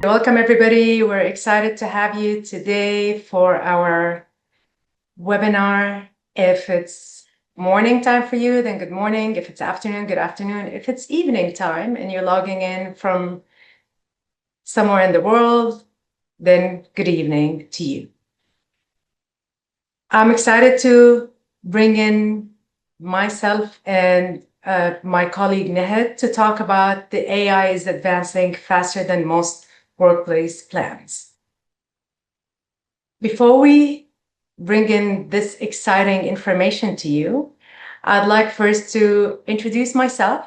Welcome, everybody. We're excited to have you today for our webinar. If it's morning time for you, then good morning. If it's afternoon, good afternoon. If it's evening time and you're logging in from somewhere in the world, then good evening to you. I'm excited to bring in myself and my colleague Nehed to talk about the AI is advancing faster than most workplace plans. Before we bring in this exciting information to you, I'd like first to introduce myself.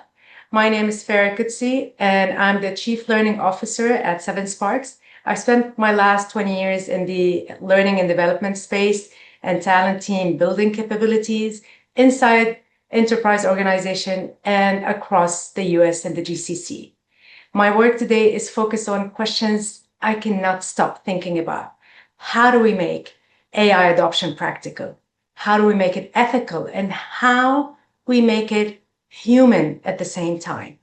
My name is Farah Kutsi, and I'm the Chief Learning Officer at 7Sparx. I spent my last 20 years in the learning and development space and talent team building capabilities inside enterprise organization and across the US and the GCC. My work today is focused on questions I cannot stop thinking about. How do we make AI adoption practical? How do we make it ethical? And how we make it human at the same time?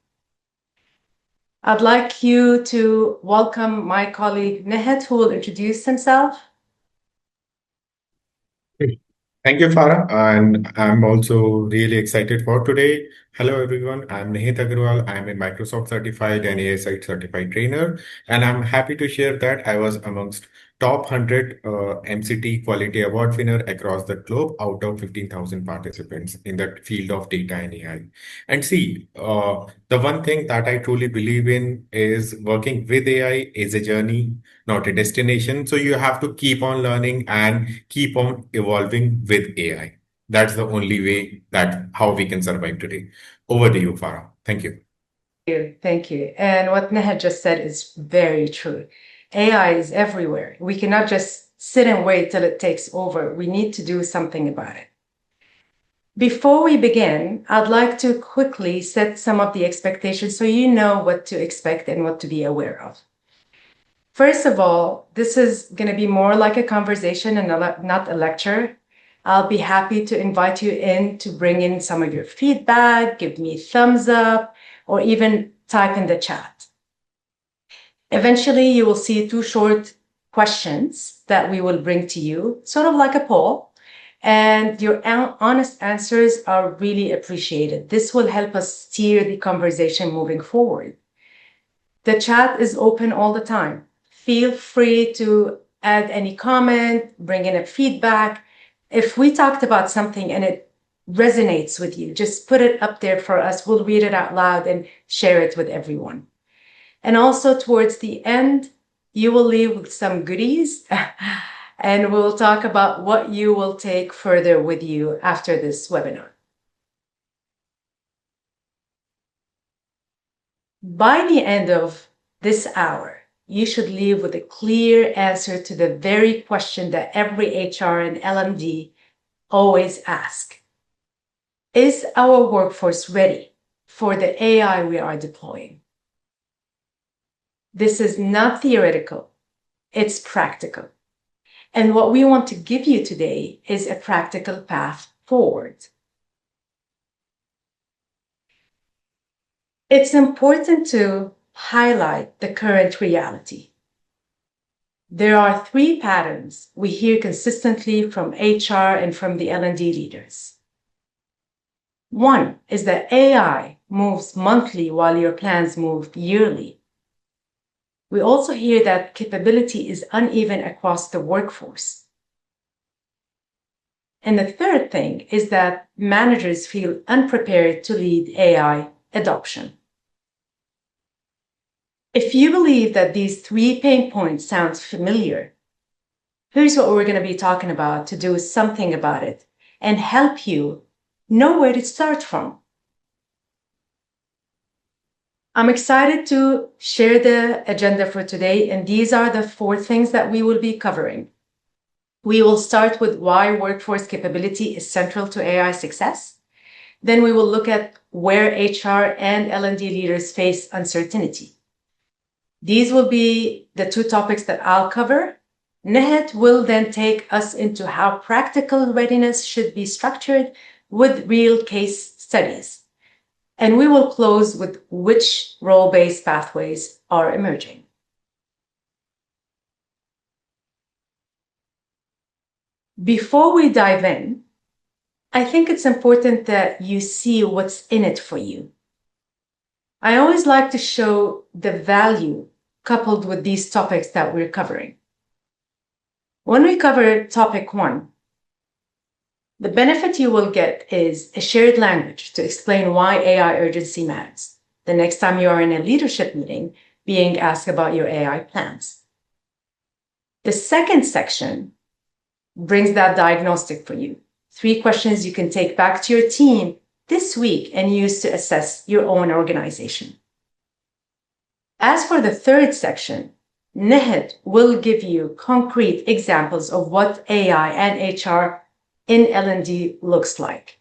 I'd like you to welcome my colleague Nehet, who will introduce himself. Thank you, Farah. And I'm also really excited for today. Hello, everyone. I'm Nihit Agarwal. I'm a Microsoft certified and AI site certified trainer. And I'm happy to share that I was amongst top 100 MCT quality award winner across the globe out of 15,000 participants in the field of data and AI. And see, the one thing that I truly believe in is working with AI is a journey, not a destination. So you have to keep on learning and keep on evolving with AI. That's the only way that how we can survive today. Over to you, Farah. Thank you. Thank you. And what Neha just said is very true. AI is everywhere. We cannot just sit and wait till it takes over. We need to do something about it. Before we begin, I'd like to quickly set some of the expectations so you know what to expect and what to be aware of. First of all, this is going to be more like a conversation and not a lecture. I'll be happy to invite you in to bring in some of your feedback, give me a thumbs up, or even type in the chat. Eventually, you will see 2 short questions that we will bring to you, sort of like a poll. And your honest answers are really appreciated. This will help us steer the conversation moving forward. The chat is open all the time. Feel free to add any comment, bring in a feedback. If we talked about something and it resonates with you, just put it up there for us. We'll read it out loud and share it with everyone. And also towards the end, you will leave with some goodies and we'll talk about what you will take further with you after this webinar. By the end of this hour, you should leave with a clear answer to the very question that every HR and L&D always ask. Is our workforce ready for the AI we are deploying? This is not theoretical, it's practical. And what we want to give you today is a practical path forward. It's important to highlight the current reality. There are 3 patterns we hear consistently from HR and from the L&D leaders. One is that AI moves monthly while your plans move yearly. We also hear that capability is uneven across the workforce. And the third thing is that managers feel unprepared to lead AI adoption. If you believe that these 3 pain points sound familiar, here's what we're going to be talking about to do something about it and help you know where to start from. I'm excited to share the agenda for today, and these are the 4 things that we will be covering. We will start with why workforce capability is central to AI success. Then we will look at where HR and L&D leaders face uncertainty. These will be the 2 topics that I'll cover. Nehet will then take us into how practical readiness should be structured with real case studies. And we will close with which role-based pathways are emerging. Before we dive in, I think it's important that you see what's in it for you. I always like to show the value coupled with these topics that we're covering. When we cover topic 1, the benefit you will get is a shared language to explain why AI urgency matters the next time you are in a leadership meeting being asked about your AI plans. The second section brings that diagnostic for you. 3 questions you can take back to your team this week and use to assess your own organization. As for the third section, Nehed will give you concrete examples of what AI and HR in L&D looks like.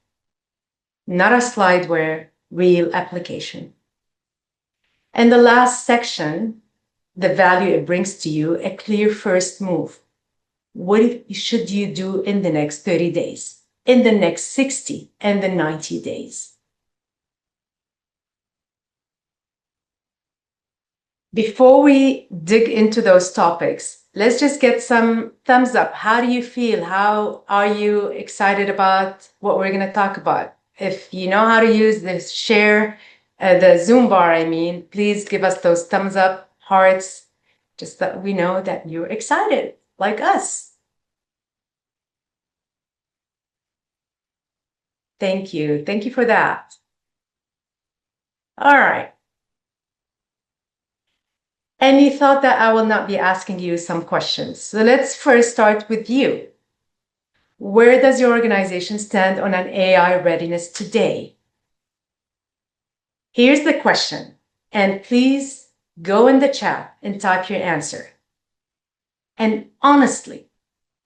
Not a slideware, real application. And the last section, the value it brings to you, a clear first move. What should you do in the next 30 days, in the next 60 and the 90 days? Before we dig into those topics, let's just get some thumbs up. How do you feel? How are you excited about what we're going to talk about? If you know how to use this share, the Zoom bar, please give us those thumbs up, hearts, just that we know that you're excited, like us. Thank you. Thank you for that. All right. And you thought that I will not be asking you some questions. So let's first start with you. Where does your organization stand on an AI readiness today? Here's the question, and please go in the chat and type your answer. And honestly,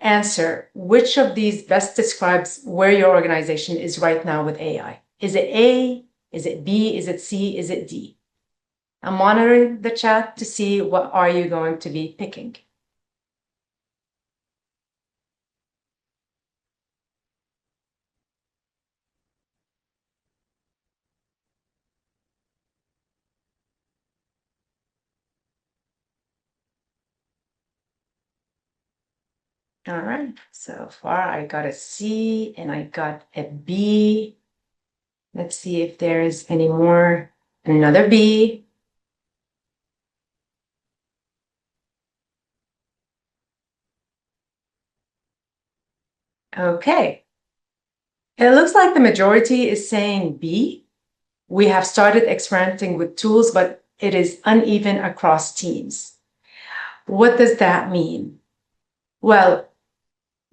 answer which of these best describes where your organization is right now with AI. Is it A? Is it B? Is it C? Is it D? I'm monitoring the chat to see what are you going to be picking. All right, so far I got a C and I got a B. Let's see if there's any more. Another B. Okay. It looks like the majority is saying B. We have started experimenting with tools, but it is uneven across teams. What does that mean? Well,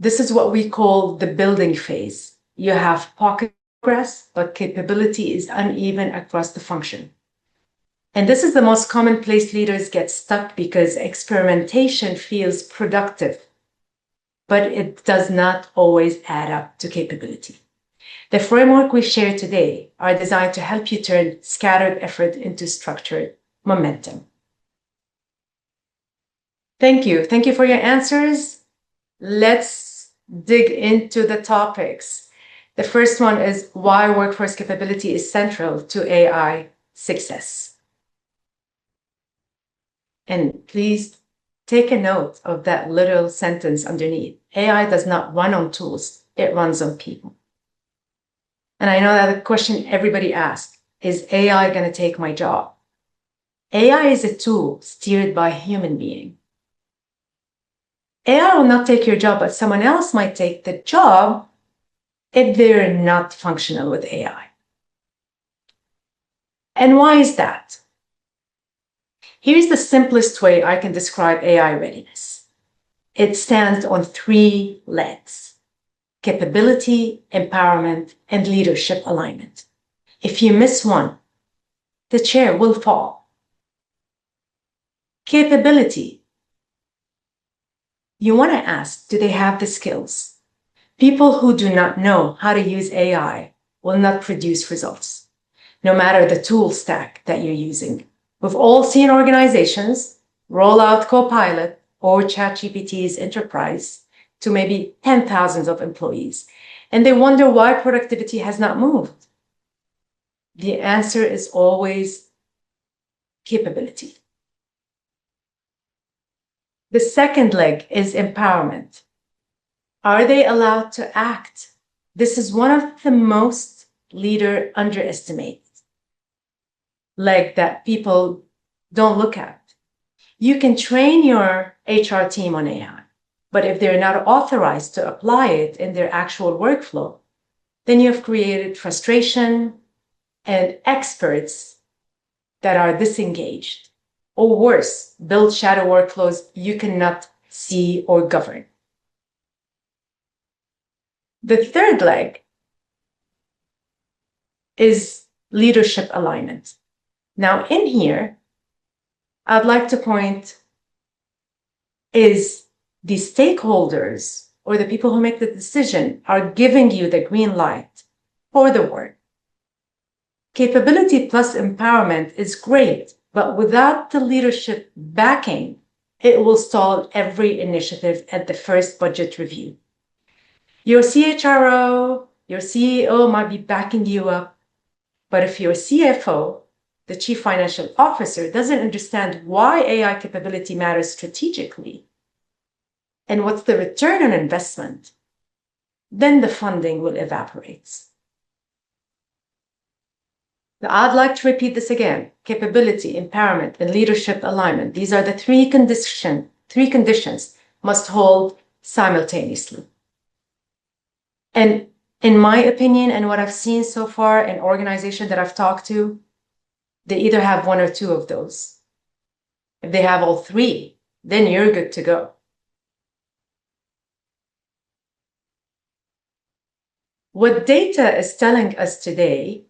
this is what we call the building phase. You have pocket progress, but capability is uneven across the function. And this is the most common place leaders get stuck because experimentation feels productive, but it does not always add up to capability. The framework we share today are designed to help you turn scattered effort into structured momentum. Thank you. Thank you for your answers. Let's dig into the topics. The first one is why workforce capability is central to AI success. And please take a note of that little sentence underneath. AI does not run on tools, it runs on people. And I know that the question everybody asks is AI going to take my job? AI is a tool steered by a human being. AI will not take your job, but someone else might take the job if they're not functional with AI. And why is that? Here's the simplest way I can describe AI readiness. It stands on 3 legs: capability, empowerment, and leadership alignment. If you miss one, the chair will fall. Capability. You want to ask, do they have the skills? People who do not know how to use AI will not produce results, no matter the tool stack that you're using. We've all seen organizations roll out Copilot or ChatGPT's enterprise to maybe 10,000 of employees, and they wonder why productivity has not moved. The answer is always capability. The second leg is empowerment. Are they allowed to act? This is one of the most leader underestimate, like that people don't look at. You can train your HR team on AI, but if they're not authorized to apply it in their actual workflow, then you've created frustration and experts that are disengaged, or worse, build shadow workflows you cannot see or govern. The third leg is leadership alignment. Now, in here, I'd like to point is the stakeholders or the people who make the decision are giving you the green light for the work. Capability plus empowerment is great, but without the leadership backing, it will stall every initiative at the first budget review. Your CHRO, your CEO might be backing you up, but if your CFO, the Chief Financial Officer, doesn't understand why AI capability matters strategically and what's the return on investment, then the funding will evaporate. Now, I'd like to repeat this again. Capability, empowerment, and leadership alignment. These are the three conditions must hold simultaneously. And in my opinion, and what I've seen so far in organizations that I've talked to, they either have one or two of those. If they have all three, then you're good to go. What data is telling us today,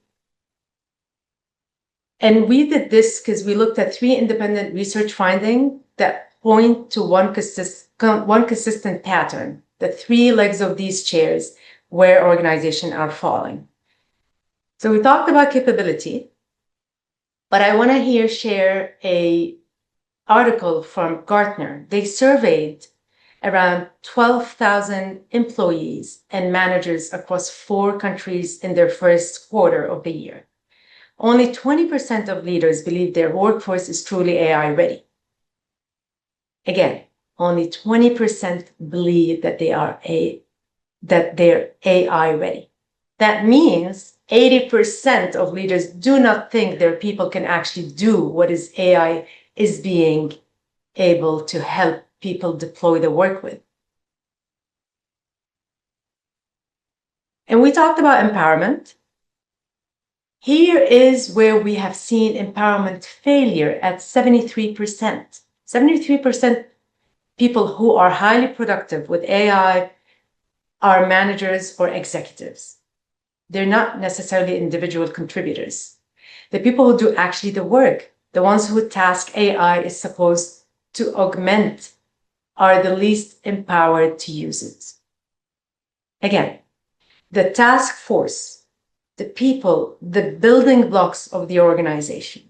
and we did this because we looked at 3 independent research findings that point to one consistent pattern, the 3 legs of these chairs where organizations are falling. So we talked about capability, but I want to share an article from Gartner. They surveyed around 12,000 employees and managers across 4 countries in their first quarter of the year. Only 20% of leaders believe their workforce is truly AI ready. Again, only 20% believe that they're AI ready. That means 80% of leaders do not think their people can actually do what is AI is being able to help people deploy the work with. And we talked about empowerment. Here is where we have seen empowerment failure at 73%. 73% people who are highly productive with AI are managers or executives. They're not necessarily individual contributors. The people who do actually the work, the ones who task AI is supposed to augment, are the least empowered to use it. Again, the task force, the people, the building blocks of the organization,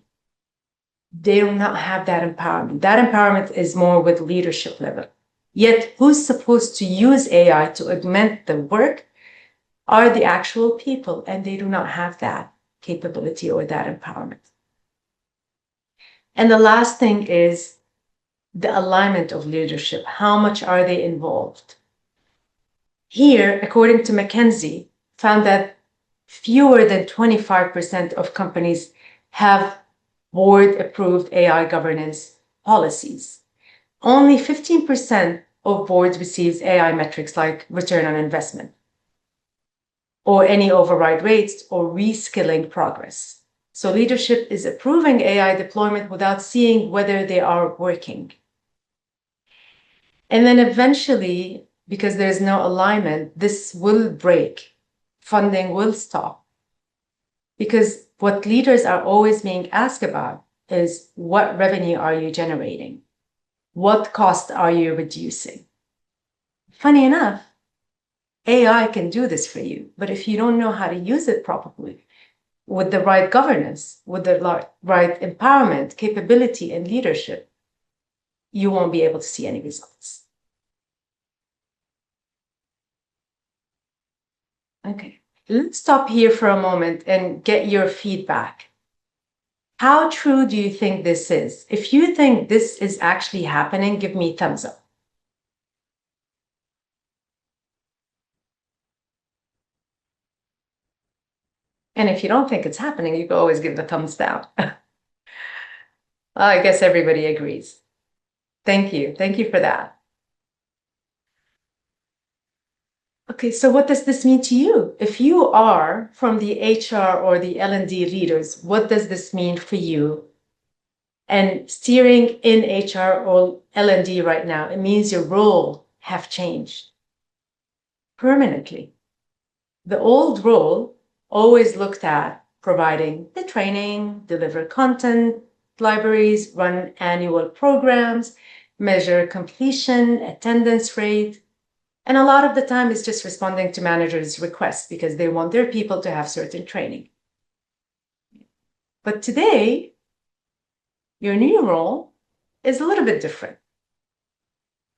they do not have that empowerment. That empowerment is more with leadership level. Yet who's supposed to use AI to augment the work are the actual people, and they do not have that capability or that empowerment. And the last thing is the alignment of leadership. How much are they involved? Here, according to McKinsey, found that fewer than 25% of companies have board-approved AI governance policies. Only 15% of boards receives AI metrics like return on investment, or any override rates, or reskilling progress. So leadership is approving AI deployment without seeing whether they are working. And then eventually, because there's no alignment, this will break. Funding will stop. Because what leaders are always being asked about is, what revenue are you generating? What cost are you reducing? Funny enough, AI can do this for you, but if you don't know how to use it properly, with the right governance, with the right empowerment, capability, and leadership, you won't be able to see any results. Okay, let's stop here for a moment and get your feedback. How true do you think this is? If you think this is actually happening, give me thumbs up. And if you don't think it's happening, you can always give the thumbs down. I guess everybody agrees. Thank you. Thank you for that. Okay, so what does this mean to you? If you are from the HR or the L&D leaders, what does this mean for you? And steering in HR or L&D right now, it means your role have changed permanently. The old role always looked at providing the training, deliver content, libraries, run annual programs, measure completion, attendance rate. And a lot of the time it's just responding to managers' requests because they want their people to have certain training. But today, your new role is a little bit different.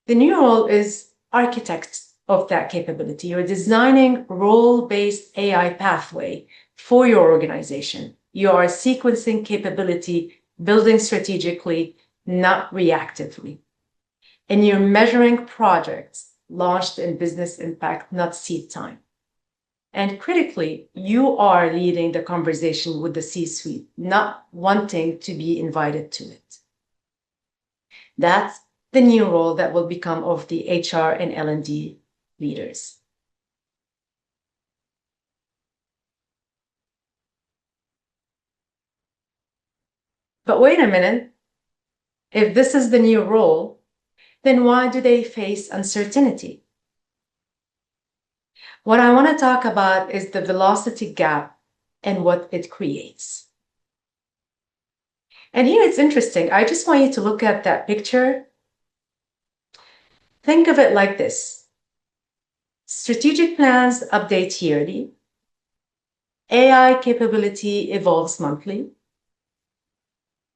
The new role is architect of that capability. You're designing role-based AI pathway for your organization. You are sequencing capability, building strategically, not reactively. And you're measuring projects launched in business impact, not seed time. And critically, you are leading the conversation with the C-suite, not wanting to be invited to it. That's the new role that will become of the HR and L&D leaders. But wait a minute. If this is the new role, then why do they face uncertainty? What I want to talk about is the velocity gap and what it creates. And here it's interesting. I just want you to look at that picture. Think of it like this. Strategic plans update yearly. AI capability evolves monthly.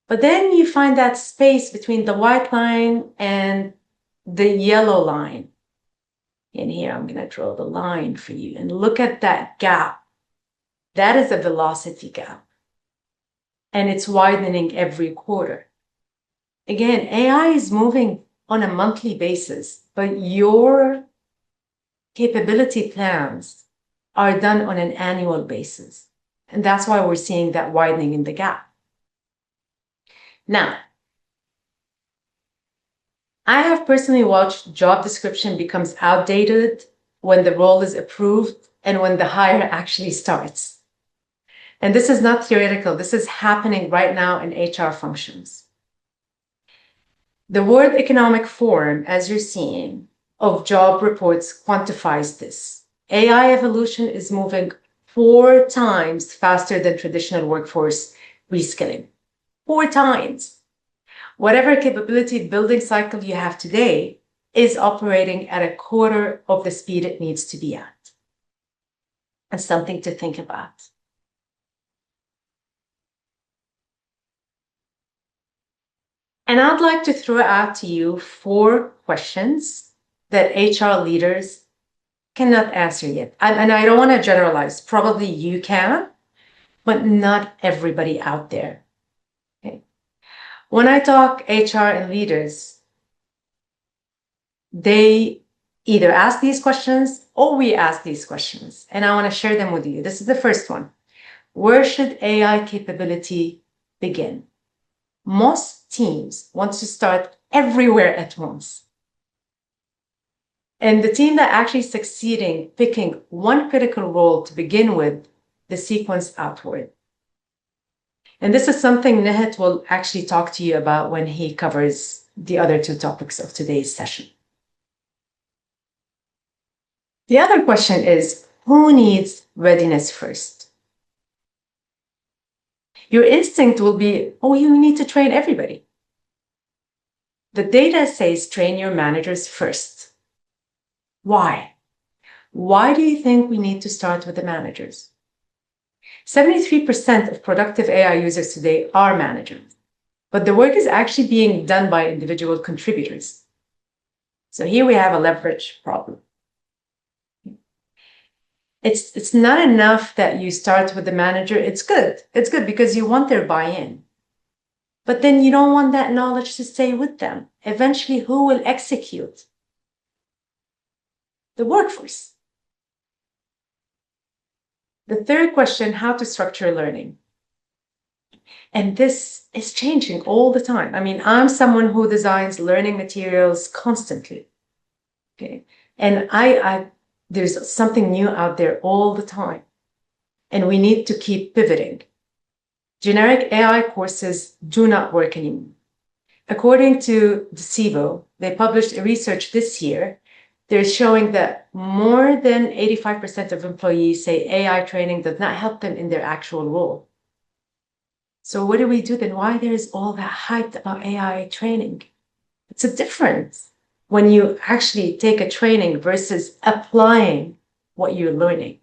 But then you find that space between the white line and the yellow line. And here I'm going to draw the line for you and look at that gap. That is a velocity gap. And it's widening every quarter. Again, AI is moving on a monthly basis, but your capability plans are done on an annual basis. And that's why we're seeing that widening in the gap. Now, I have personally watched job description becomes outdated when the role is approved and when the hire actually starts. And this is not theoretical. This is happening right now in HR functions. The World Economic Forum, as you're seeing, of job reports quantifies this. AI evolution is moving 4 times faster than traditional workforce reskilling. 4 times. Whatever capability building cycle you have today is operating at a quarter of the speed it needs to be at. That's something to think about. And I'd like to throw out to you 4 questions that HR leaders cannot answer yet. And I don't want to generalize. Probably you can, but not everybody out there. Okay. When I talk HR and leaders, they either ask these questions or we ask these questions. And I want to share them with you. This is the first one. Where should AI capability begin? Most teams want to start everywhere at once. And the team that actually succeeding picking one critical role to begin with, the sequence outward. And this is something Nihat will actually talk to you about when he covers the other 2 topics of today's session. The other question is, who needs readiness first? Your instinct will be, oh, you need to train everybody. The data says train your managers first. Why? Why do you think we need to start with the managers? 73% of productive AI users today are managers, but the work is actually being done by individual contributors. So here we have a leverage problem. It's not enough that you start with the manager. It's good. It's good because you want their buy-in. But then you don't want that knowledge to stay with them. Eventually, who will execute? The workforce. The third question, how to structure learning. And this is changing all the time. I mean, I'm someone who designs learning materials constantly. Okay. And there's something new out there all the time. And we need to keep pivoting. Generic AI courses do not work anymore. According to Deceivo, they published a research this year. They're showing that more than 85% of employees say AI training does not help them in their actual role. So what do we do then? Why there's all that hype about AI training? It's a difference when you actually take a training versus applying what you're learning.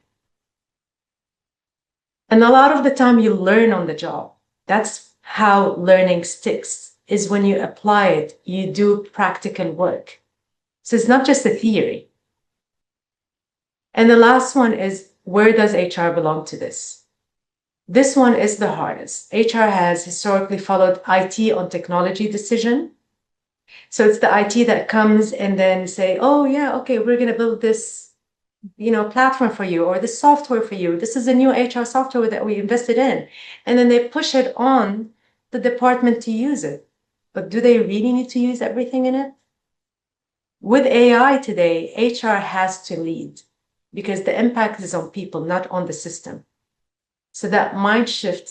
And a lot of the time you learn on the job. That's how learning sticks, is when you apply it, you do practical work. So it's not just a theory. And the last one is, where does HR belong to this? This one is the hardest. HR has historically followed IT on technology decision. So it's the IT that comes and then say, oh yeah, okay, we're going to build this, platform for you, or this software for you. This is a new HR software that we invested in. And then they push it on the department to use it. But do they really need to use everything in it? With AI today, HR has to lead because the impact is on people, not on the system. So that mind shift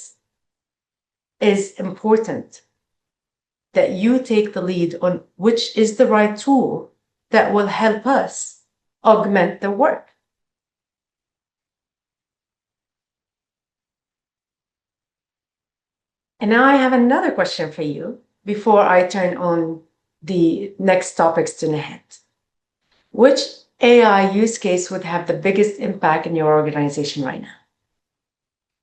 is important, that you take the lead on which is the right tool that will help us augment the work. And now I have another question for you before I turn on the next topics to Nehat. Which AI use case would have the biggest impact in your organization right now?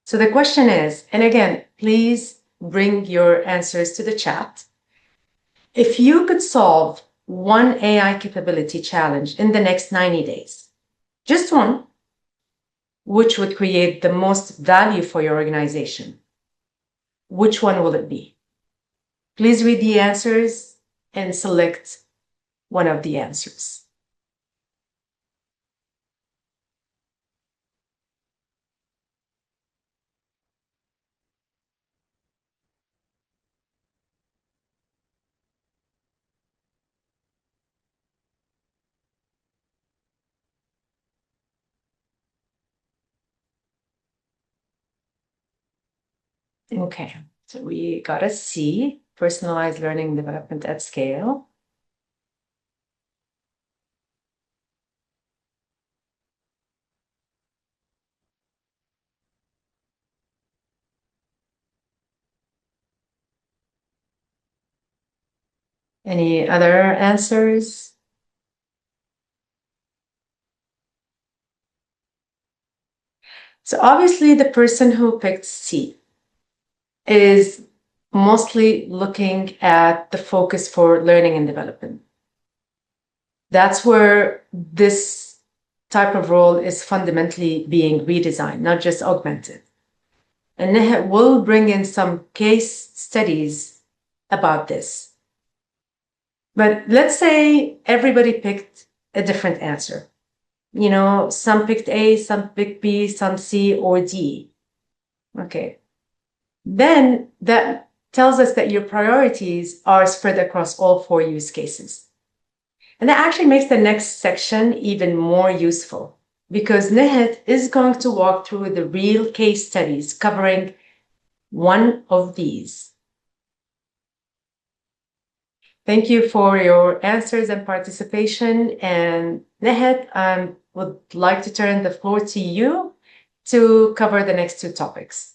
So the question is, and again, please bring your answers to the chat. If you could solve one AI capability challenge in the next 90 days, just one, which would create the most value for your organization, which one will it be? Please read the answers and select one of the answers. Okay, so we got a C, personalized learning development at scale. Any other answers? So obviously the person who picked C is mostly looking at the focus for learning and development. That's where this type of role is fundamentally being redesigned, not just augmented. And Neha will bring in some case studies about this. But let's say everybody picked a different answer. Some picked A, some picked B, some C or D. Okay. Then that tells us that your priorities are spread across all 4 use cases. And that actually makes the next section even more useful because Nehat is going to walk through the real case studies covering one of these. Thank you for your answers and participation. And Nehat, I would like to turn the floor to you to cover the next 2 topics.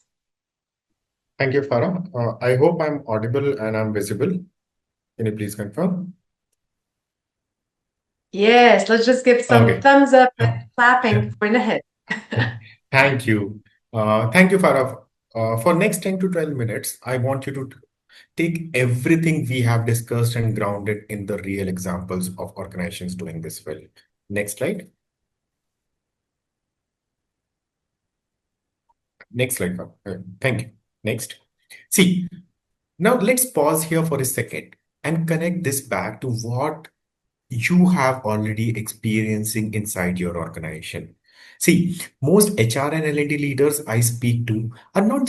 Thank you, Farah. I hope I'm audible and I'm visible. Can you please confirm? Yes, let's just give some thumbs up and clapping for Nehat. Thank you. Thank you, Farah. For next 10 to 12 minutes, I want you to take everything we have discussed and ground it in the real examples of organizations doing this well. Next slide. Next slide. Thank you. Next. See, now let's pause here for a second and connect this back to what you have already experiencing inside your organization. See, most HR and L&D leaders I speak to are not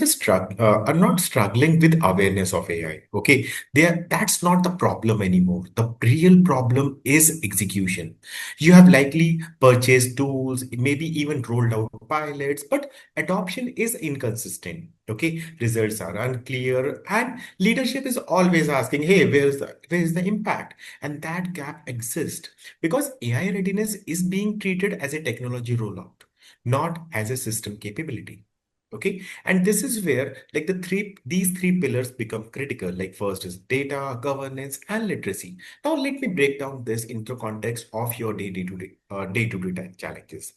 struggling with awareness of AI. Okay, that's not the problem anymore. The real problem is execution. You have likely purchased tools, maybe even rolled out pilots, but adoption is inconsistent. Okay, results are unclear, and leadership is always asking, "Hey, where's the impact?" And that gap exists because AI readiness is being treated as a technology rollout, not as a system capability. Okay, and this is where like these three pillars become critical. Like first is data, governance, and literacy. Now let me break down this into context of your day-to-day challenges.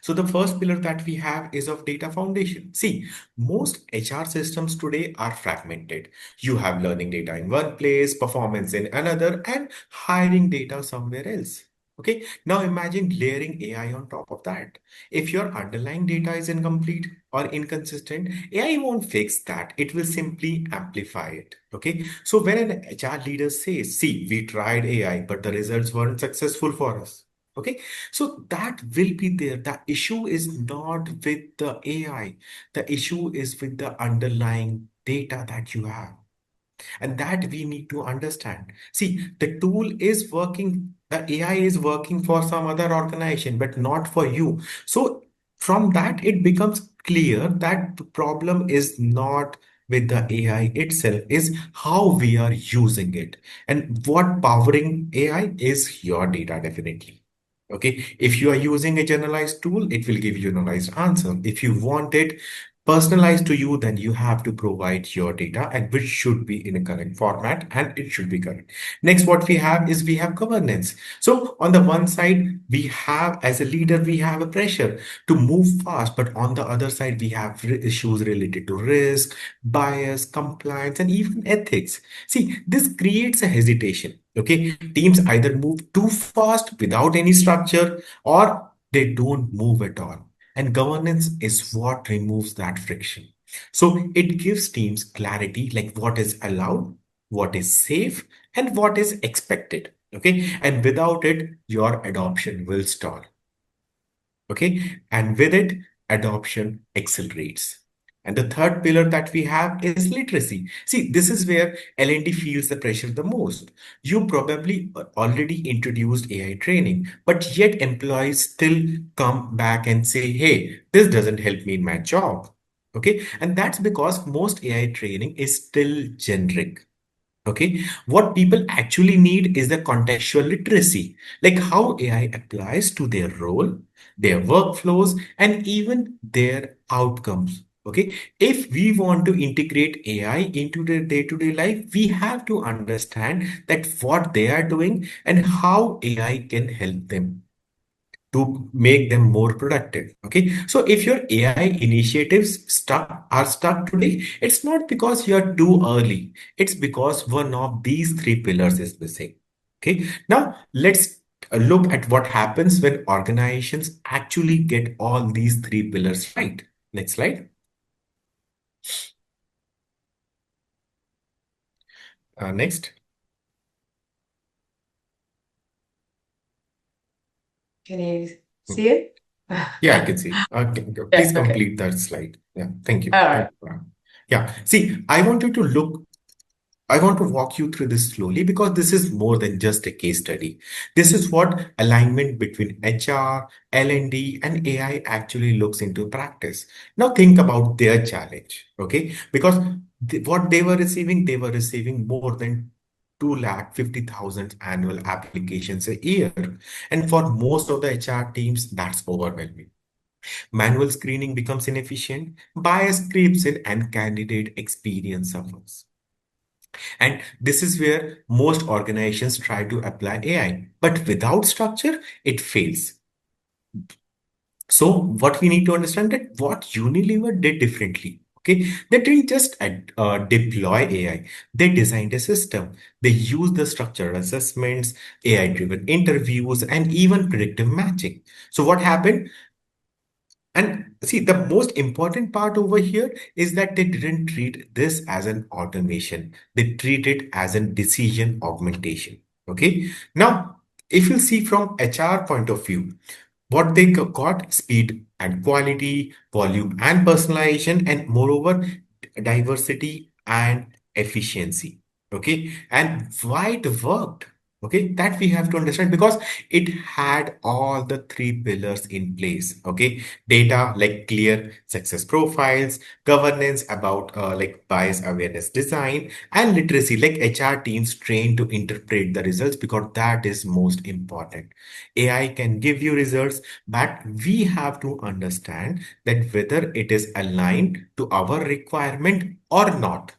So the first pillar that we have is of data foundation. See, most HR systems today are fragmented. You have learning data in one place, performance in another, and hiring data somewhere else. Okay, now imagine layering AI on top of that. If your underlying data is incomplete or inconsistent, AI won't fix that. It will simply amplify it. Okay, so when an HR leader says, "See, we tried AI, but the results weren't successful for us." Okay, so that will be there. The issue is not with the AI. The issue is with the underlying data that you have. And that we need to understand. See, the tool is working, the AI is working for some other organization, but not for you. So from that, it becomes clear that the problem is not with the AI itself, is how we are using it. And what powering AI is your data, definitely. Okay, if you are using a generalized tool, it will give you a generalized answer. If you want it personalized to you, then you have to provide your data, and which should be in a correct format, and it should be correct. Next, what we have is we have governance. So on the one side, we have, as a leader, we have a pressure to move fast, but on the other side, we have issues related to risk, bias, compliance, and even ethics. See, this creates a hesitation. Okay, teams either move too fast without any structure, or they don't move at all. And governance is what removes that friction. So it gives teams clarity, like what is allowed, what is safe, and what is expected. Okay. And without it, your adoption will stall. Okay. And with it, adoption accelerates. And the third pillar that we have is literacy. See, this is where L&D feels the pressure the most. You probably already introduced AI training, but yet employees still come back and say, "Hey, this doesn't help me in my job." Okay. And that's because most AI training is still generic. Okay, what people actually need is the contextual literacy, like how AI applies to their role, their workflows, and even their outcomes. Okay, if we want to integrate AI into their day-to-day life, we have to understand that what they are doing and how AI can help them to make them more productive. Okay, so if your AI initiatives stuck today, it's not because you're too early, it's because one of these three pillars is missing. Okay, now let's look at what happens when organizations actually get all these three pillars right. Next slide. Next. Can you Hmm. see it? Yeah, I can see. Please Yeah, okay. complete that slide. Yeah, thank you. All Thank right. you. Yeah, see, I want to walk you through this slowly because this is more than just a case study. This is what alignment between HR, L&D, and AI actually looks into practice. Now think about their challenge, okay? Because what they were receiving more than 250,000 annual applications a year. And for most of the HR teams, that's overwhelming. Manual screening becomes inefficient, bias creeps in, and candidate experience suffers. And this is where most organizations try to apply AI. But without structure, it fails. So what we need to understand that what Unilever did differently. Okay, they didn't just deploy AI. They designed a system. They used the structured assessments, AI-driven interviews, and even predictive matching. So what happened? And see, the most important part over here is that they didn't treat this as an automation. They treat it as a decision augmentation. Okay. Now, if you see from HR point of view, What they got: speed and quality, volume and personalization, and moreover, diversity and efficiency. Okay. And why it worked? Okay. That we have to understand because it had all the three pillars in place. Okay. Data, like clear success profiles, governance about like bias awareness design, and literacy, like HR teams trained to interpret the results, because that is most important. AI can give you results, but we have to understand that whether it is aligned to our requirement or not.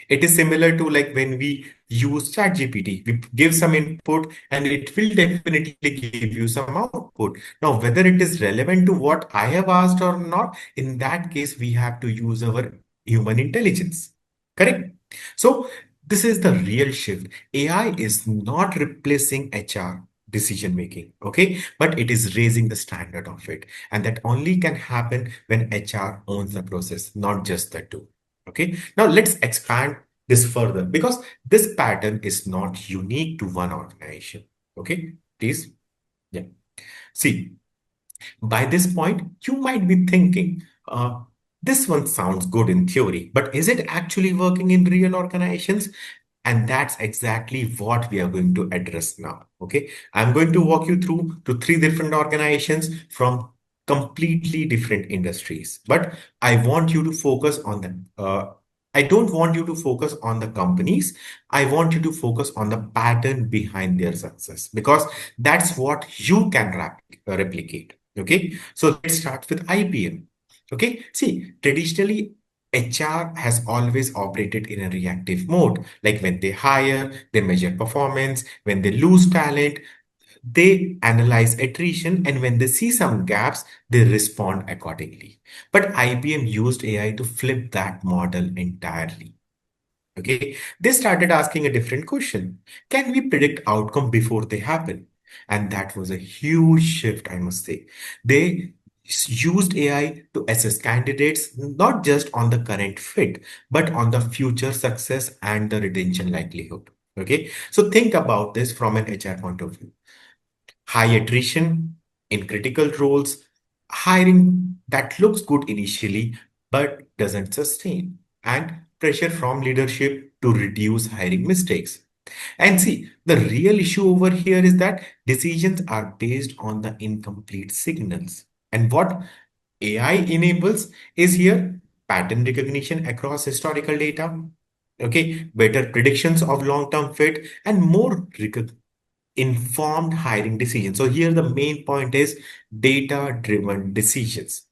It is similar to like when we use ChatGPT, we give some input and it will definitely give you some output. Now, whether it is relevant to what I have asked or not, in that case, we have to use our human intelligence. Correct? So, this is the real shift. AI is not replacing HR decision making, okay? But it is raising the standard of it. And that only can happen when HR owns the process, not just the tool. Okay, now let's expand this further because this pattern is not unique to one organization. Okay, please. Yeah. See, by this point, you might be thinking, this one sounds good in theory, but is it actually working in real organizations? And that's exactly what we are going to address now. Okay. I'm going to walk you through to three different organizations from completely different industries. But I want you to focus on I don't want you to focus on the companies. I want you to focus on the pattern behind their success because that's what you can replicate. Okay. So let's start with IBM. Okay. See, traditionally, HR has always operated in a reactive mode. Like when they hire, they measure performance. When they lose talent, they analyze attrition. And when they see some gaps, they respond accordingly. But IBM used AI to flip that model entirely. Okay, they started asking a different question. Can we predict outcome before they happen? And that was a huge shift, I must say. They used AI to assess candidates not just on the current fit, but on the future success and the retention likelihood. Okay, so think about this from an HR point of view. High attrition in critical roles, hiring that looks good initially but doesn't sustain, and pressure from leadership to reduce hiring mistakes. And see, the real issue over here is that decisions are based on the incomplete signals. And what AI enables is here pattern recognition across historical data, okay, better predictions of long-term fit, and more informed hiring decisions. So here the main point is data-driven decisions.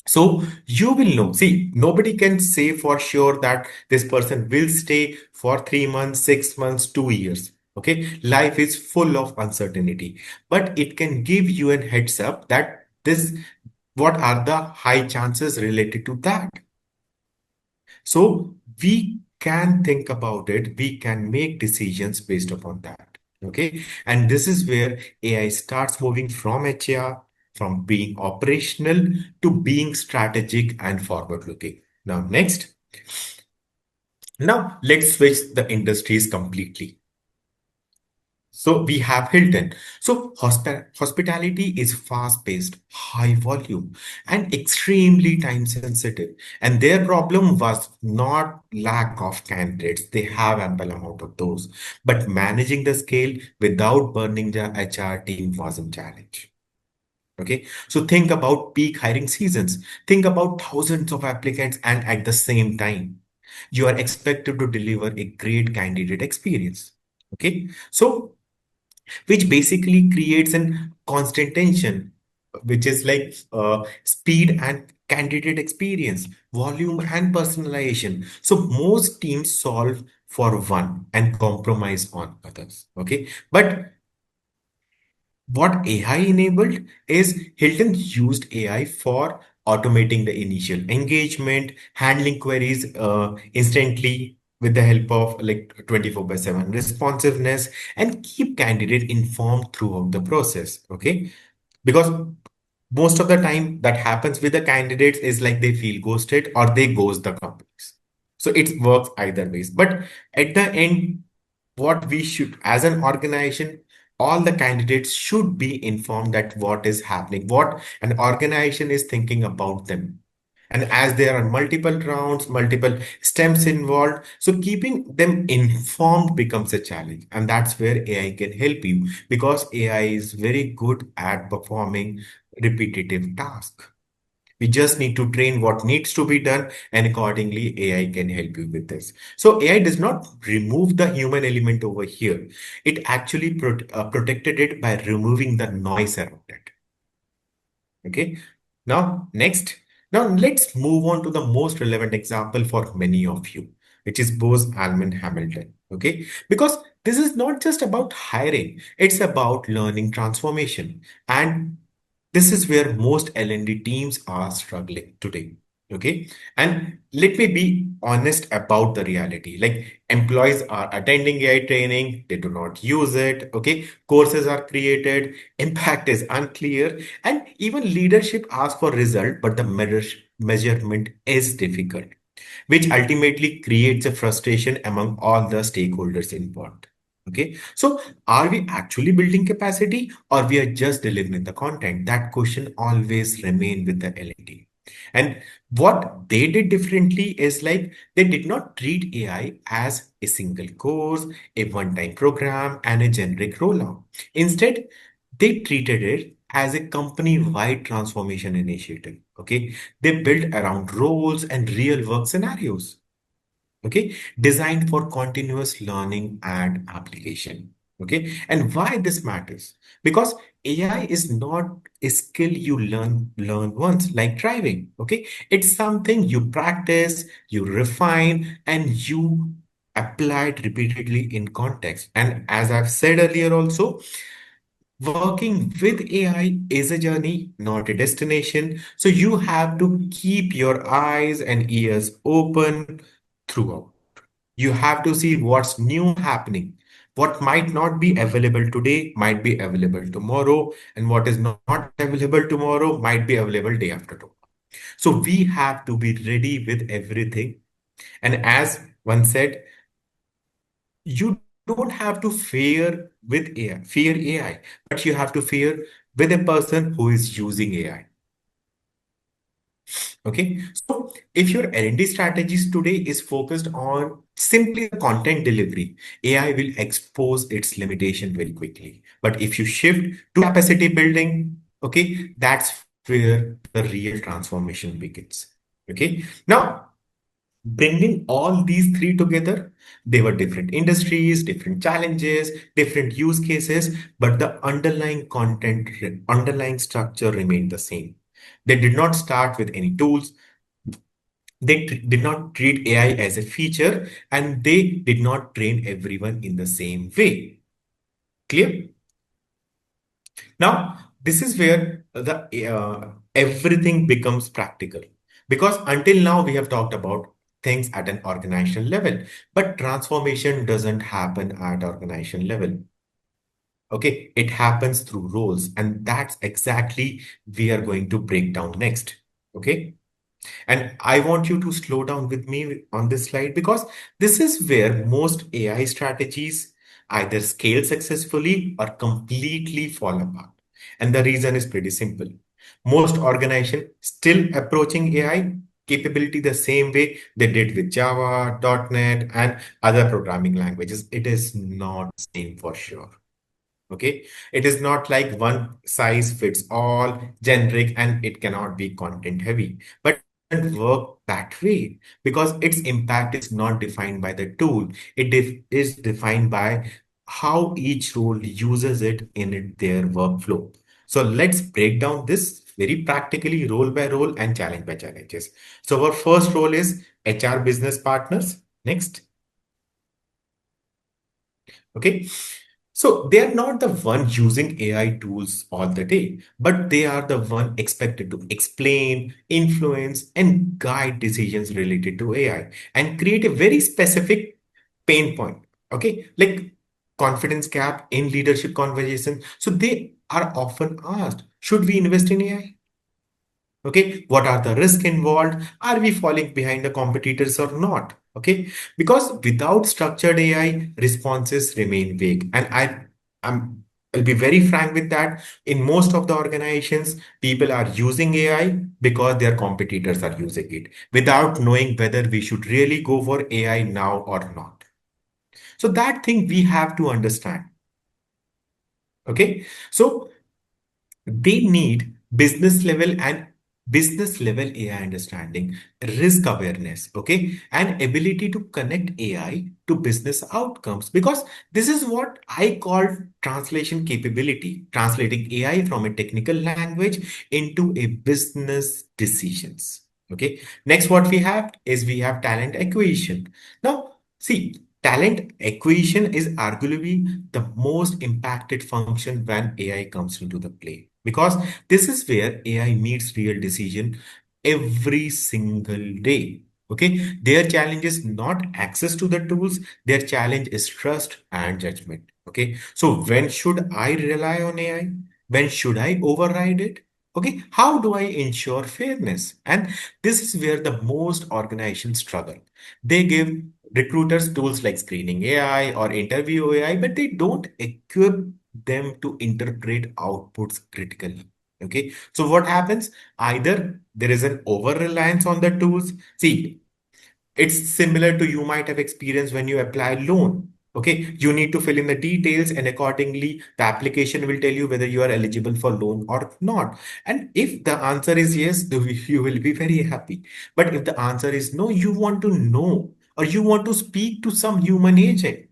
So you will know. See, nobody can say for sure that this person will stay for 3 months, 6 months, 2 years. Okay, life is full of uncertainty, but it can give you a heads up that this what are the high chances related to that. So we can think about it, we can make decisions based upon that. Okay. And this is where AI starts moving from HR, from being operational to being strategic and forward looking. Now, next. Now, let's switch the industries completely. So we have Hilton. So hospitality is fast-paced, high volume, and extremely time sensitive. And their problem was not lack of candidates. They have ample amount of those. But managing the scale without burning the HR team was a challenge. Okay. So think about peak hiring seasons. Think about thousands of applicants and at the same time, you are expected to deliver a great candidate experience. Okay. So which basically creates an constant tension, which is like speed and candidate experience, volume and personalization. So most teams solve for one and compromise on others. Okay. But what AI enabled is Hilton used AI for automating the initial engagement, handling queries instantly with the help of like 24 by 7 responsiveness, and keep candidate informed throughout the process. Okay. Because most of the time that happens with the candidates is like they feel ghosted or they ghost the companies. So it works either ways. But at the end, what we should, as an organization, all the candidates should be informed that what is happening, what an organization is thinking about them. And as there are multiple rounds, multiple steps involved, so keeping them informed becomes a challenge. And that's where AI can help you, because AI is very good at performing repetitive tasks. We just need to train what needs to be done, and accordingly, AI can help you with this. So AI does not remove the human element over here. It actually protected it by removing the noise around it. Okay. Now, next. Now, let's move on to the most relevant example for many of you, which is Bose Almond Hamilton. Okay. Because this is not just about hiring, it's about learning transformation. And this is where most L&D teams are struggling today. Okay. And let me be honest about the reality. Like, employees are attending AI training, they do not use it. Okay. Courses are created, impact is unclear, and even leadership asks for result, but the measurement is difficult, which ultimately creates a frustration among all the stakeholders involved. Okay, so are we actually building capacity, or we are just delivering the content? That question always remain with the L&D. And what they did differently is, like, they did not treat AI as a single course, a one-time program, and a generic rollout. Instead, they treated it as a company-wide transformation initiative. Okay, they built around roles and real work scenarios. Okay, designed for continuous learning and application. Okay, and why this matters? Because AI is not a skill you learn once, like driving. Okay, it's something you practice, you refine, and you apply it repeatedly in context. And as I've said earlier also, working with AI is a journey, not a destination. So you have to keep your eyes and ears open throughout. You have to see what's new happening. What might not be available today might be available tomorrow, and what is not available tomorrow might be available day after tomorrow. So we have to be ready with everything. And as one said, you don't have to fear AI, but you have to fear with a person who is using AI. Okay, so if your L&D strategies today is focused on simply the content delivery, AI will expose its limitation very quickly. But if you shift to capacity building, okay, that's where the real transformation begins. Okay, now bringing all these three together, they were different industries, different challenges, different use cases, but the underlying underlying structure remained the same. They did not start with any tools. They did not treat AI as a feature, and they did not train everyone in the same way. Clear? Now, this is where the everything becomes practical. Because until now, we have talked about things at an organizational level, but transformation doesn't happen at organizational level. Okay, it happens through roles, and that's exactly we are going to break down next. Okay. And I want you to slow down with me on this slide, because this is where most AI strategies either scale successfully or completely fall apart. And the reason is pretty simple. Most organizations still approaching AI capability the same way they did with Java, .NET, and other programming languages. It is not same for sure. Okay, it is not like one size fits all, generic, and it cannot be content heavy. But it doesn't work that way, because its impact is not defined by the tool. Is defined by how each role uses it in their workflow. So let's break down this very practically, role by role and challenge by challenges. So our first role is HR business partners. Next. Okay. So they are not the one using AI tools all the day, but they are the one expected to explain, influence, and guide decisions related to AI and create a very specific pain point. Okay, like confidence gap in leadership conversation. So they are often asked, should we invest in AI? Okay, what are the risks involved? Are we falling behind the competitors or not? Okay, because without structured AI, responses remain vague. And I'm I'll be very frank with that. In most of the organizations, people are using AI because their competitors are using it without knowing whether we should really go for AI now or not. So that thing we have to understand. Okay. So they need business level AI understanding, risk awareness, okay, and ability to connect AI to business outcomes. Because this is what I call translation capability, translating AI from a technical language into a business decisions. Okay. Next, what we have talent acquisition. Now, see, talent acquisition is arguably the most impacted function when AI comes into the play because this is where AI meets real decision every single day. Okay, their challenge is not access to the tools, their challenge is trust and judgment. Okay, so when should I rely on AI? When should I override it? Okay, how do I ensure fairness? And this is where the most organizations struggle. They give recruiters tools like screening AI or interview AI, but they don't equip them to interpret outputs critically. Okay, so what happens? Either there is an over reliance on the tools. See, it's similar to you might have experienced when you apply loan. Okay, you need to fill in the details, and accordingly, the application will tell you whether you are eligible for loan or not. And if the answer is yes, you will be very happy. But if the answer is no, you want to know or you want to speak to some human agent.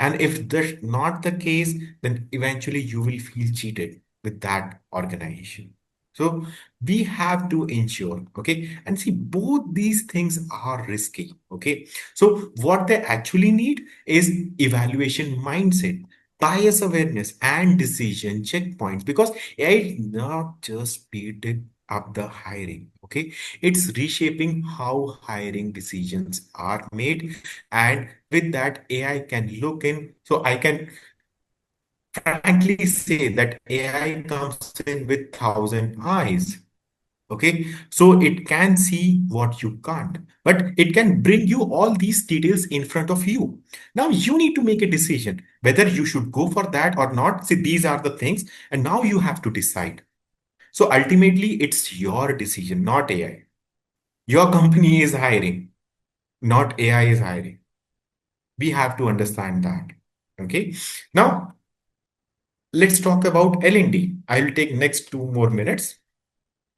And if that's not the case, then eventually you will feel cheated with that organization. So we have to ensure, okay? And see, both these things are risky, okay? So what they actually need is evaluation mindset, bias awareness, and decision checkpoints because AI is not just speeding up the hiring, okay? It's reshaping how hiring decisions are made, and with that, AI can look in. So I can frankly say that AI comes in with thousand eyes. Okay, so it can see what you can't, but it can bring you all these details in front of you. Now you need to make a decision whether you should go for that or not. See, these are the things, and now you have to decide. So ultimately, it's your decision, not AI. Your company is hiring, not AI is hiring. We have to understand that. Okay. Now let's talk about L&D. I'll take next 2 more minutes.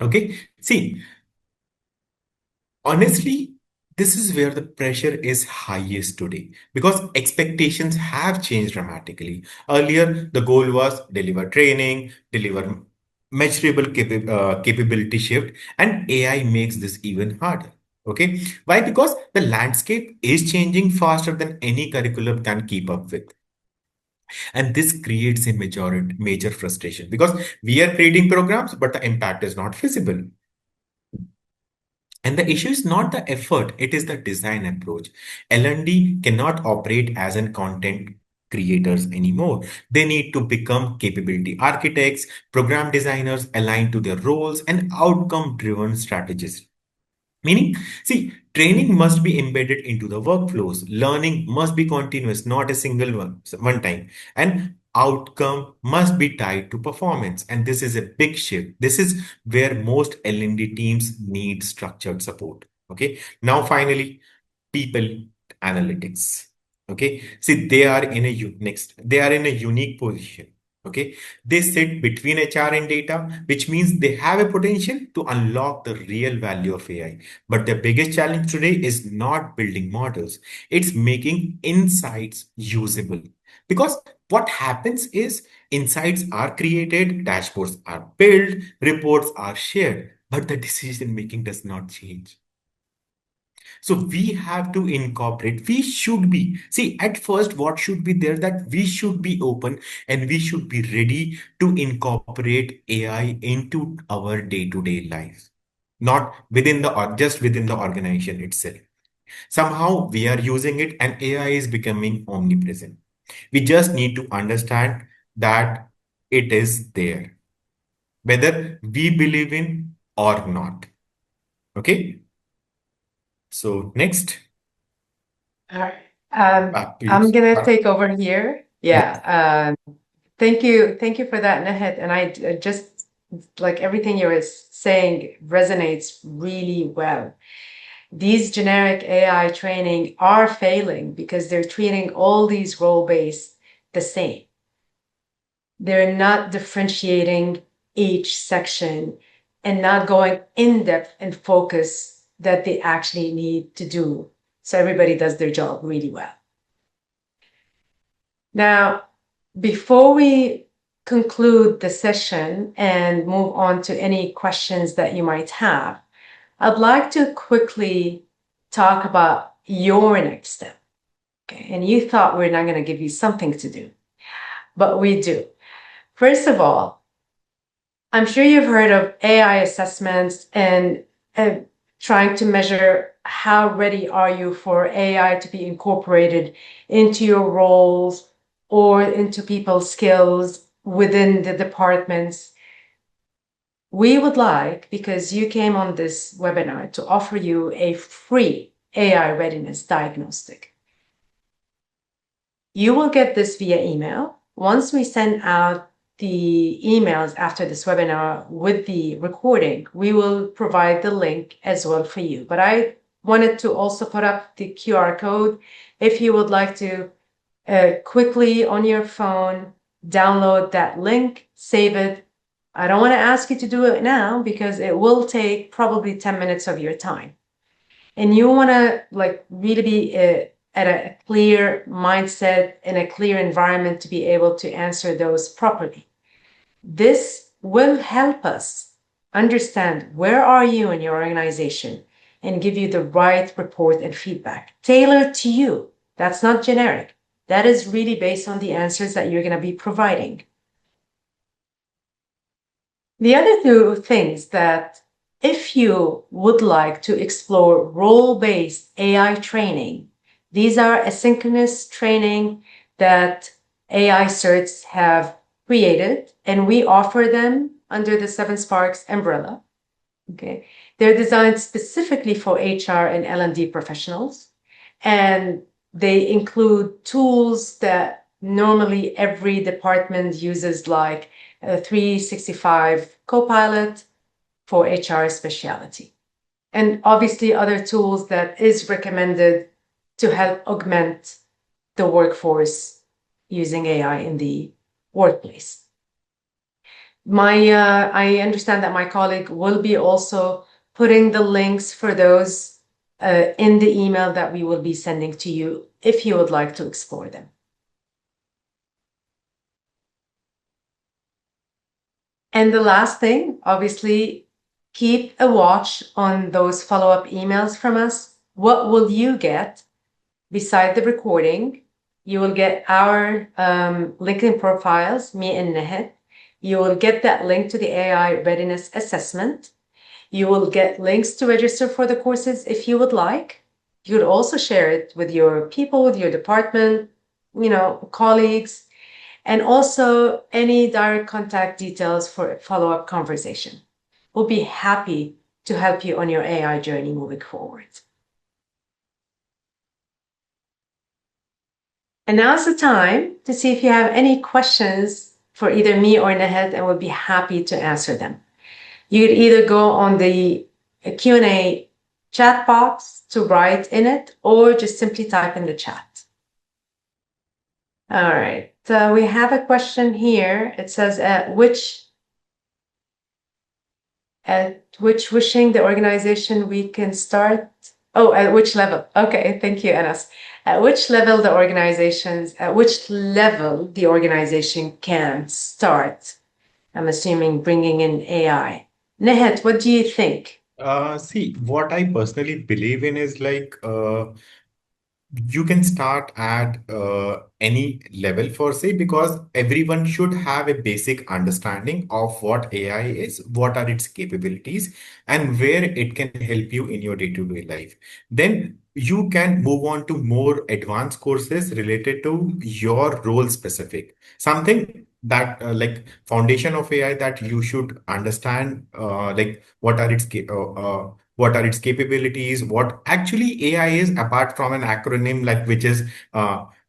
Okay. See, honestly, this is where the pressure is highest today because expectations have changed dramatically. Earlier, the goal was deliver training, deliver measurable capability shift, and AI makes this even harder. Okay. Why? Because the landscape is changing faster than any curriculum can keep up with. And this creates a major frustration because we are creating programs, but the impact is not visible. And the issue is not the effort, it is the design approach. L&D cannot operate as an content creators anymore. They need to become capability architects, program designers aligned to their roles, and outcome driven strategists. Meaning, see, training must be embedded into the workflows. Learning must be continuous, not a single one time. And outcome must be tied to performance. And this is a big shift. This is where most L&D teams need structured support. Okay. Now, finally, people analytics. Okay. See, they are in a unique position. Okay. They sit between HR and data, which means they have a potential to unlock the real value of AI. But the biggest challenge today is not building models, it's making insights usable. Because what happens is insights are created, dashboards are built, reports are shared, but the decision making does not change. So we have to incorporate, we should be, see, at first, what should be there that we should be open and we should be ready to incorporate AI into our day-to-day lives, not within or just within the organization itself. Somehow we are using it and AI is becoming omnipresent. We just need to understand that it is there, whether we believe in or not. Okay. So next, All right. back to you, I'm gonna Sarah. take over here. Yes. Yeah. Thank you for that, Nahed. And I just like everything you were saying resonates really well. These generic AI training are failing because they're treating all these role-based the same. They're not differentiating each section and not going in depth and focus that they actually need to do. So everybody does their job really well. Now, before we conclude the session and move on to any questions that you might have, I'd like to quickly talk about your next step. Okay. And you thought we're not going to give you something to do, but we do. First of all, I'm sure you've heard of AI assessments and trying to measure how ready are you for AI to be incorporated into your roles or into people's skills within the departments. We would like, because you came on this webinar, to offer you a free AI readiness diagnostic. You will get this via email. Once we send out the emails after this webinar with the recording, we will provide the link as well for you. But I wanted to also put up the QR code if you would like to quickly on your phone download that link, save it. I don't want to ask you to do it now because it will take probably 10 minutes of your time. And you want to like really be at a clear mindset in a clear environment to be able to answer those properly. This will help us understand where are you in your organization and give you the right report and feedback tailored to you. That's not generic. That is really based on the answers that you're going to be providing. The other two things that if you would like to explore role-based AI training, these are asynchronous training that AI certs have created, and we offer them under the 7Sparx umbrella. Okay, they're designed specifically for HR and L&D professionals, and they include tools that normally every department uses, like 365 Copilot for HR specialty. And obviously other tools that is recommended to help augment the workforce using AI in the workplace. I understand that my colleague will be also putting the links for those in the email that we will be sending to you if you would like to explore them. And the last thing, obviously, keep a watch on those follow-up emails from us. What will you get beside the recording? You will get our LinkedIn profiles, me and Nehet. You will get that link to the AI readiness assessment. You will get links to register for the courses if you would like. You would also share it with your people, with your department, colleagues, and also any direct contact details for a follow-up conversation. We'll be happy to help you on your AI journey moving forward. And now's the time to see if you have any questions for either me or Nahed, and we'll be happy to answer them. You could either go on the Q&A chat box to write in it, or just simply type in the chat. All right, we have a question here. It says, at which wishing the organization we can start? Oh, at which level? Okay, thank you, Anas. At which level the organization can start? I'm assuming bringing in AI. Nehet, what do you think? See, what I personally believe in is like you can start at any level for say, because everyone should have a basic understanding of what AI is, what are its capabilities, and where it can help you in your day-to-day life. Then you can move on to more advanced courses related to your role specific, something that like foundation of AI that you should understand, like what are its capabilities, what actually AI is apart from an acronym like which is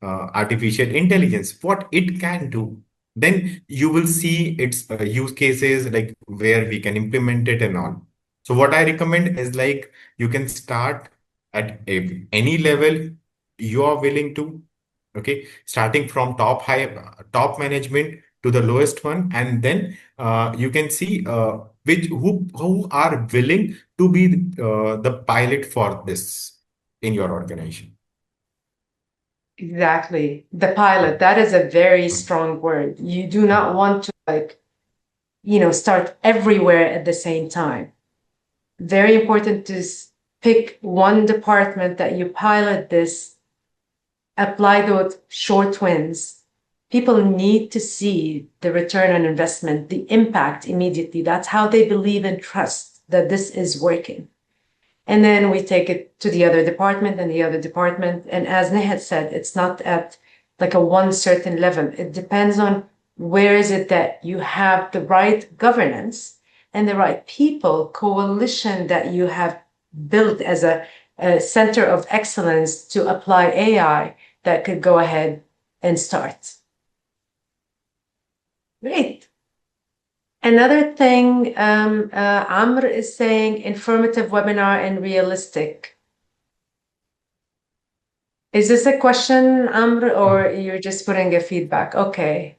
artificial intelligence, what it can do. then you will see its use cases like where we can implement it and all. So what I recommend is like you can start at any level you are willing to, okay, starting from top management to the lowest one, and then you can see which who are willing to be the pilot for this in your organization. Exactly. The pilot, that is a very strong word. You do not want to start everywhere at the same time. Very important to pick one department that you pilot this, apply those short wins. People need to see the return on investment, the impact immediately. That's how they believe and trust that this is working. And then we take it to the other department and the other department. And as Nehat said, it's not at like a one certain level. It depends on where is it that you have the right governance and the right people, coalition that you have built as a center of excellence to apply AI that could go ahead and start. Great. Another thing, Amr is saying informative webinar and realistic. Is this a question, Amr, or you're just putting a feedback? Okay.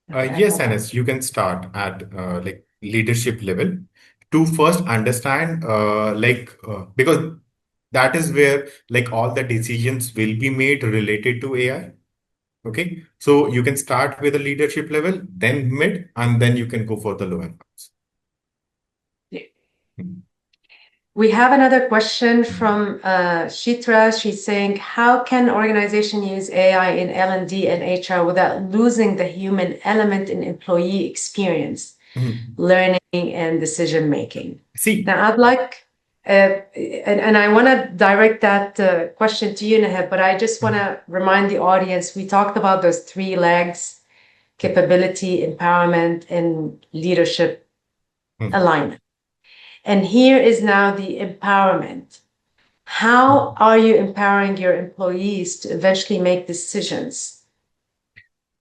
Yes, Anas, you can start at like leadership level to first understand because that is where like all the decisions will be made related to AI. Okay, so you can start with the leadership level, then mid, and then you can go for the lower ones. Yeah. Hmm. We have another question from Shitra. She's saying, how can organization use AI in L&D and HR without losing the human element in employee experience, learning, and decision making? See, Now, I'd like, and I want to direct that question to you, Nahab, but I just want to remind the audience, we talked about those three legs: capability, empowerment, and leadership alignment. And here is now the empowerment. How are you empowering your employees to eventually make decisions?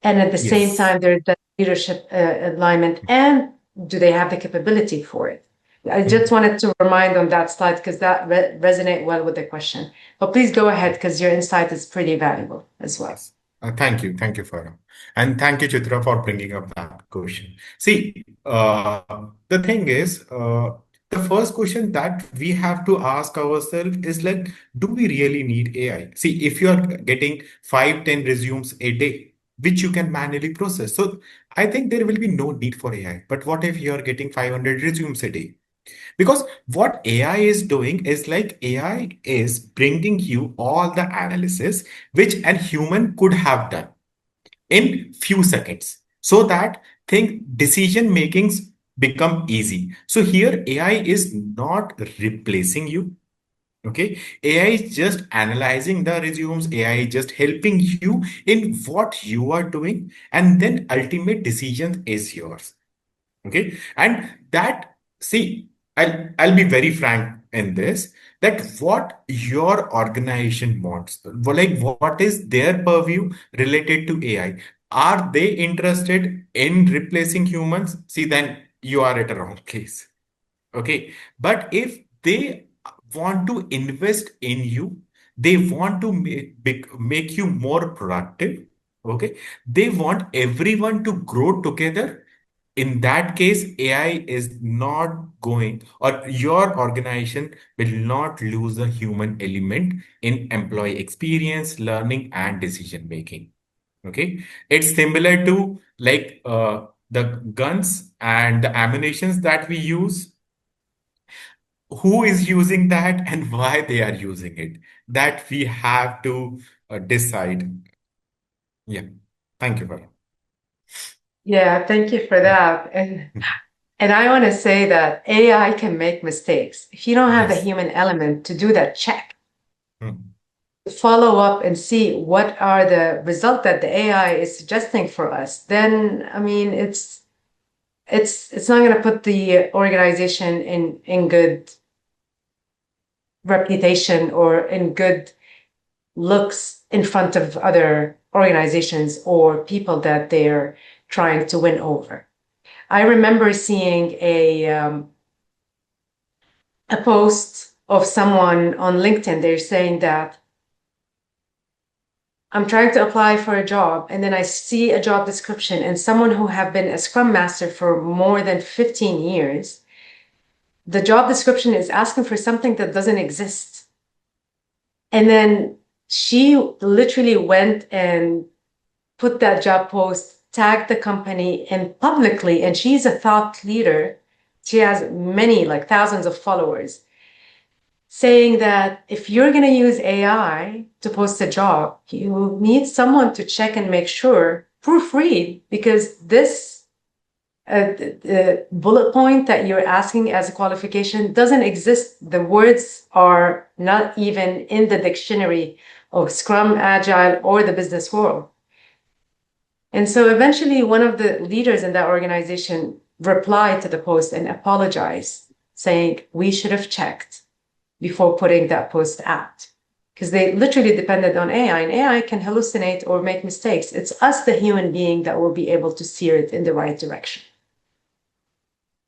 And at the same yes. time, there's that leadership alignment. And do they have the capability for it? I just wanted to remind on that slide because that resonate well with the question. But please go ahead because your insight is pretty valuable as well. Yes. Thank you. Thank you, Farah. And thank you, Chitra, for bringing up that question. See, the thing is, the first question that we have to ask ourselves is like, do we really need AI? See, if you are getting 5, 10 resumes a day, which you can manually process. So I think there will be no need for AI. But what if you are getting 500 resumes a day? Because what AI is doing is like AI is bringing you all the analysis which a human could have done in few seconds so that think decision makings become easy. So here AI is not replacing you. Okay, AI is just analyzing the resumes, AI is just helping you in what you are doing, and then ultimate decision is yours. Okay, and that, see, I'll be very frank in this, that what your organization wants, like what is their purview related to AI. Are they interested in replacing humans? See, then you are at a wrong place. Okay, but if they want to invest in you, they want to make you more productive. Okay, they want everyone to grow together. In that case, AI is not going, or your organization will not lose the human element in employee experience, learning, and decision making. Okay, it's similar to like the guns and the ammunitions that we use. Who is using that and why they are using it? That we have to decide. Yeah, thank you, Varun. Yeah, thank you for that. And I want to say that AI can make mistakes. If you don't have the Yes. human element to do that check, Hmm. follow up and see what are the results that the AI is suggesting for us, then I mean it's not going to put the organization in good reputation or in good looks in front of other organizations or people that they're trying to win over. I remember seeing a post of someone on LinkedIn. They're saying that I'm trying to apply for a job, and then I see a job description, and someone who have been a Scrum Master for more than 15 years, the job description is asking for something that doesn't exist. And then she literally went and put that job post, tagged the company and publicly, and she's a thought leader. She has many, like thousands of followers, saying that if you're going to use AI to post a job, you need someone to check and make sure, proofread, because this the bullet point that you're asking as a qualification doesn't exist. The words are not even in the dictionary of Scrum, Agile, or the business world. And so eventually one of the leaders in that organization replied to the post and apologized, saying, we should have checked before putting that post out. Because they literally depended on AI, and AI can hallucinate or make mistakes. It's us, the human being, that will be able to steer it in the right direction.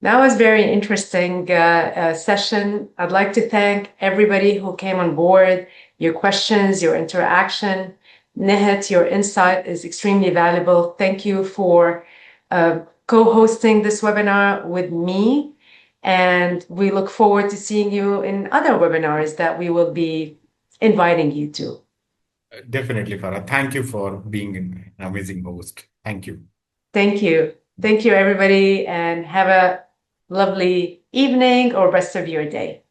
That was very interesting session. I'd like to thank everybody who came on board, your questions, your interaction. Nehat, your insight is extremely valuable. Thank you for co-hosting this webinar with me. And we look forward to seeing you in other webinars that we will be inviting you to. Definitely, Farah. Thank you for being an amazing host. Thank you. Thank you. Thank you, everybody, and have a lovely evening or rest of your day.